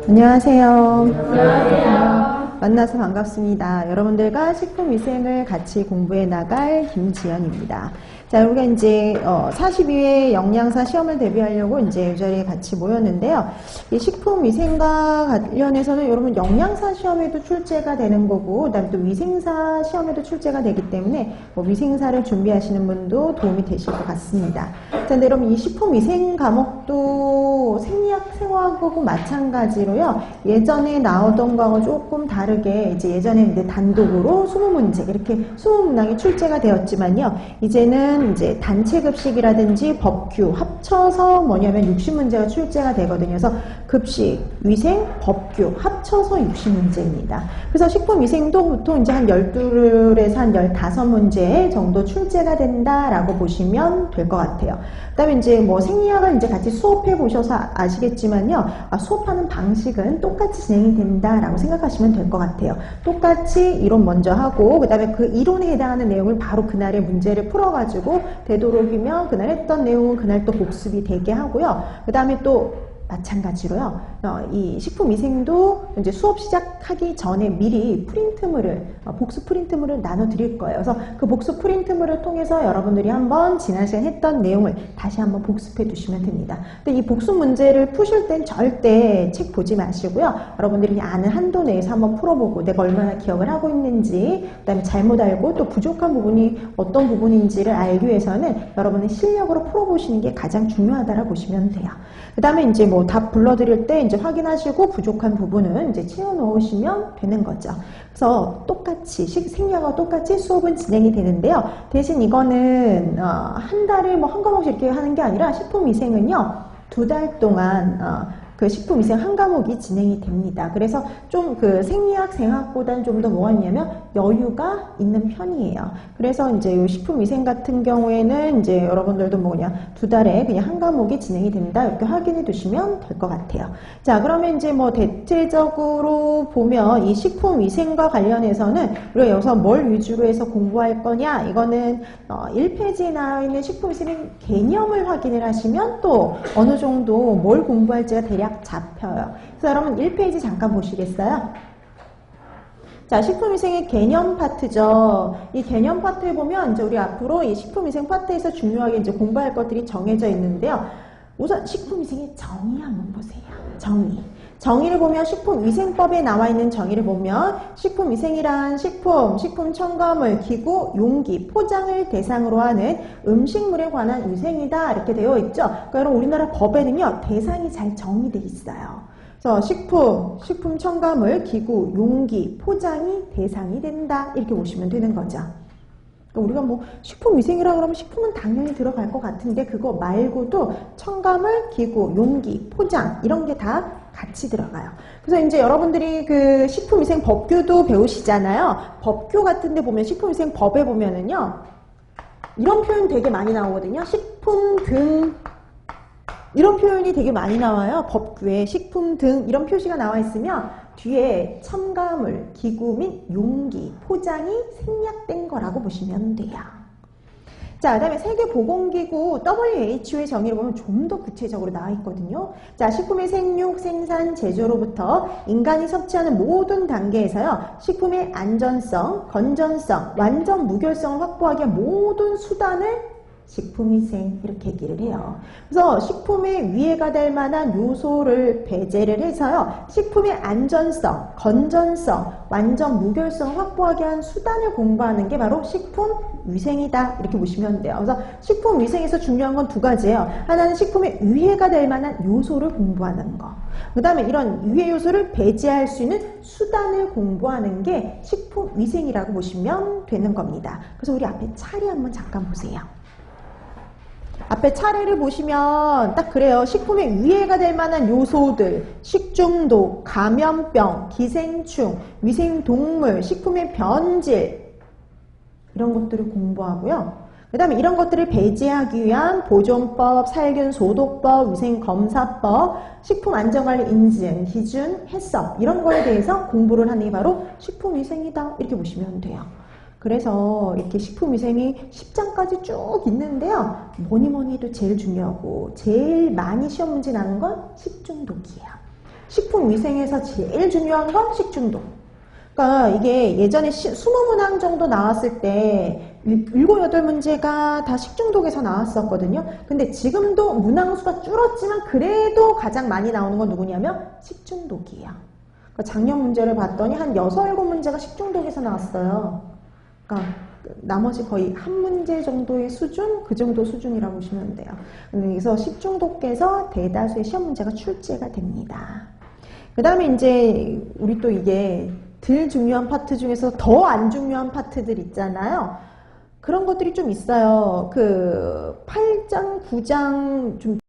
안녕하세요. 안녕하세요. 만나서 반갑습니다. 여러분들과 식품위생을 같이 공부해 나갈 김지연입니다. 자, 우리가 이제 42회 영양사 시험을 대비하려고 이제 이 자리에 같이 모였는데요. 이 식품위생과 관련해서는 여러분 영양사 시험에도 출제가 되는 거고, 그다음에 또 위생사 시험에도 출제가 되기 때문에 뭐 위생사를 준비하시는 분도 도움이 되실 것 같습니다. 자, 근데 여러분 이 식품위생 과목도 생리학, 생화하고 마찬가지로요. 예전에 나오던 거하고 조금 다르게 이제 예전에 이제 단독으로 20문제 이렇게 20문항이 출제가 되었지만요. 이제는 이제 단체급식이라든지 법규 합쳐서 뭐냐면 60문제가 출제가 되거든요. 그래서 급식, 위생, 법규 합쳐서 60문제입니다. 그래서 식품위생도 보통 이제 한 12에서 한 15문제 정도 출제가 된다라고 보시면 될 것 같아요. 그 다음에 이제 뭐 생리학을 이제 같이 수업해 보셔서 아시겠지만요. 수업하는 방식은 똑같이 진행이 된다라고 생각하시면 될 것 같아요. 똑같이 이론 먼저 하고, 그 다음에 그 이론에 해당하는 내용을 바로 그날의 문제를 풀어가지고 되도록이면 그날 했던 내용은 그날 또 복습이 되게 하고요. 그 다음에 또 마찬가지로요. 이 식품위생도 이제 수업 시작하기 전에 미리 프린트물을 복습 프린트물을 나눠 드릴 거예요. 그래서 그 복습 프린트물을 통해서 여러분들이 한번 지난 시간 했던 내용을 다시 한번 복습해 두시면 됩니다. 근데 이 복습 문제를 푸실 땐 절대 책 보지 마시고요. 여러분들이 아는 한도 내에서 한번 풀어보고 내가 얼마나 기억을 하고 있는지, 그다음에 잘못 알고 또 부족한 부분이 어떤 부분인지를 알기 위해서는 여러분의 실력으로 풀어보시는 게 가장 중요하다라고 보시면 돼요. 그 다음에 이제 뭐 답 불러드릴 때 이제 확인하시고 부족한 부분은 이제 채워 넣으시면 되는 거죠. 그래서 똑같이 생리학과 똑같이 수업은 진행이 되는데요. 대신 이거는 한 달에 뭐 한 과목씩 이렇게 하는 게 아니라 식품위생은요 2달 동안 그 식품위생 한 과목이 진행이 됩니다. 그래서 좀 그 생리학, 생학보다는 좀 더 뭐가 있냐면 여유가 있는 편이에요. 그래서 이제 이 식품위생 같은 경우에는 이제 여러분들도 뭐 그냥 2달에 그냥 한 과목이 진행이 된다 이렇게 확인해 두시면 될 것 같아요. 자, 그러면 이제 뭐 대체적으로 보면 이 식품위생과 관련해서는 우리가 여기서 뭘 위주로 해서 공부할 거냐, 이거는 1페이지에 나와 있는 식품위생 개념을 확인을 하시면 또 어느 정도 뭘 공부할지가 대략 잡혀요. 그래서 여러분 1페이지 잠깐 보시겠어요? 자, 식품위생의 개념 파트죠. 이 개념 파트에 보면 이제 우리 앞으로 이 식품위생 파트에서 중요하게 이제 공부할 것들이 정해져 있는데요. 우선 식품위생의 정의 한번 보세요. 정의를 보면 식품위생법에 나와 있는 정의를 보면 식품위생이란 식품 첨가물, 기구, 용기, 포장을 대상으로 하는 음식물에 관한 위생이다 이렇게 되어 있죠. 그러니까 여러분 우리나라 법에는요 대상이 잘 정의되어 있어요. 그래서 식품 첨가물, 기구, 용기, 포장이 대상이 된다 이렇게 보시면 되는 거죠. 그러니까 우리가 뭐 식품위생이라 그러면 식품은 당연히 들어갈 것 같은데 그거 말고도 첨가물, 기구, 용기, 포장 이런 게 다 같이 들어가요. 그래서 이제 여러분들이 그 식품위생 법규도 배우시잖아요. 법규 같은 데 보면 식품위생 법에 보면은요 이런 표현 되게 많이 나오거든요. 식품 등 이런 표현이 되게 많이 나와요. 법규에 식품 등 이런 표시가 나와 있으면 뒤에 첨가물, 기구 및 용기, 포장이 생략된 거라고 보시면 돼요. 자, 그 다음에 세계보건기구 WHO의 정의를 보면 좀 더 구체적으로 나와 있거든요. 자, 식품의 생육, 생산, 제조로부터 인간이 섭취하는 모든 단계에서요. 식품의 안전성, 건전성, 완전 무결성을 확보하기 위한 모든 수단을 식품위생 이렇게 얘기를 해요. 그래서 식품에 위해가 될 만한 요소를 배제를 해서요. 식품의 안전성, 건전성, 완전 무결성을 확보하기 위한 수단을 공부하는 게 바로 식품위생이다 이렇게 보시면 돼요. 그래서 식품위생에서 중요한 건 2가지예요. 하나는 식품에 위해가 될 만한 요소를 공부하는 거. 그 다음에 이런 위해 요소를 배제할 수 있는 수단을 공부하는 게 식품위생이라고 보시면 되는 겁니다. 그래서 우리 앞에 차례 한번 잠깐 보세요. 앞에 차례를 보시면 딱 그래요. 식품에 위해가 될 만한 요소들, 식중독, 감염병, 기생충, 위생동물, 식품의 변질 이런 것들을 공부하고요. 그 다음에 이런 것들을 배제하기 위한 보존법, 살균소독법, 위생검사법, 식품안전관리 인증, 기준, 해석 이런 거에 대해서 공부를 하는 게 바로 식품위생이다 이렇게 보시면 돼요. 그래서 이렇게 식품위생이 10장까지 쭉 있는데요. 뭐니 해도 제일 중요하고 제일 많이 시험 문제 나는 건 식중독이에요. 식품위생에서 제일 중요한 건 식중독. 그러니까 이게 예전에 20문항 정도 나왔을 때 7, 8문제가 다 식중독에서 나왔었거든요. 근데 지금도 문항 수가 줄었지만 그래도 가장 많이 나오는 건 누구냐면 식중독이에요. 그러니까 작년 문제를 봤더니 한 6, 7문제가 식중독에서 나왔어요. 그러니까 나머지 거의 한 문제 정도의 수준, 그 정도 수준이라고 보시면 돼요. 그래서 식중독에서 대다수의 시험 문제가 출제가 됩니다. 그 다음에 이제 우리 또 이게 덜 중요한 파트 중에서 더 안 중요한 파트들 있잖아요. 그런 것들이 좀 있어요. 그 8장, 9장 좀